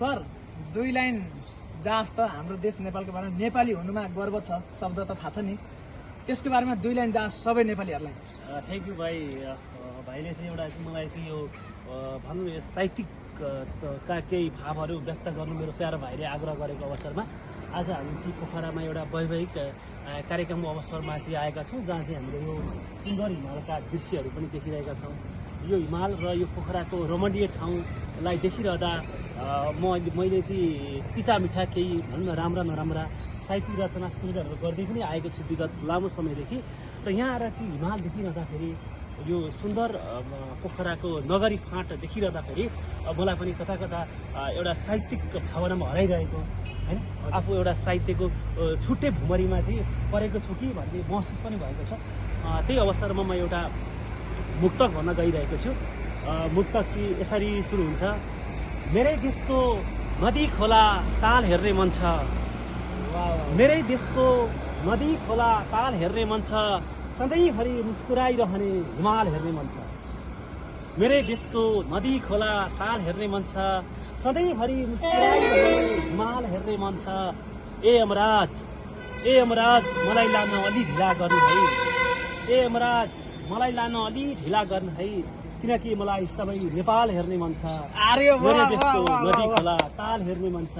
Sir 2 line जाओस् त हाम्रो देश नेपालको बारेमा नेपाली हुनुमा गर्व छ शब्द त थाहा छ नि त्यसको बारेमा 2 लाइन जाओस् सबै नेपालीहरूलाई थ्याङ्क यू भाइ भाइले चाहिँ एउटा मलाई चाहिँ यो भनौँ यो साहित्यिक का केही भावहरू व्यक्त गर्नु मेरो प्यारो भाइले आग्रह गरेको अवसरमा आज हामी चाहिँ पोखरामा एउटा वैवाहिक कार्यक्रमको अवसरमा चाहिँ आएका छौँ जहाँ चाहिँ हामीले यो सुन्दर हिमालका दृश्यहरू पनि देखिरहेका छौँ यो हिमाल र यो पोखराको रमणीय ठाउँलाई देखिरहँदा मैले चाहिँ पिता मिठा केही भनौँ न राम्रा नराम्रा साहित्यिक रचना सृजनहरू गर्दै पनि आएको छु विगत लामो समयदेखि र यहाँ आएर चाहिँ हिमाल देखिरहँदाखेरि यो सुन्दर पोखराको नगरी फाँट देखिरहँदाखेरि मलाई पनि कता कता एउटा साहित्यिक भावनामा हराइरहेको होइन आफू एउटा साहित्यको छुट्टै भुमरीमा चाहिँ परेको छु कि भन्ने महसुस पनि भएको छ त्यही अवसरमा म एउटा मुक्तक भन्न गइरहेको छु मुक्तक चाहिँ यसरी सुरु हुन्छ मेरै देशको नदी खोला ताल हेर्ने मन छ मेरै देशको नदी खोला ताल हेर्ने मन छ सधैँभरि मुस्कुराइरहने हिमाल हेर्ने मन छ मेरै देशको नदी खोला ताल हेर्ने मन छ सधैँभरि मुस्कुराइरहने हिमाल हेर्ने मन छ ए यमराज मलाई लान अलि ढिला गर्नु है ए यमराज मलाई लान अलि ढिला गर्नु है किनकि मलाई सबै नेपाल हेर्ने मन छ मेरै देशको नदी खोला ताल हेर्ने मन छ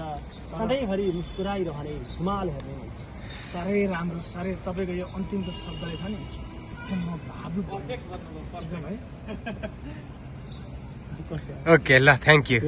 सधैँभरि मुस्कुराइरहने हिमाल हेर्ने मन छ साह्रै राम्रो साह्रै तपाईँको यो अन्तिमको शब्द रहेछ नि एकदम म भावुक भएँ। ओके ल थ्याङ्क यू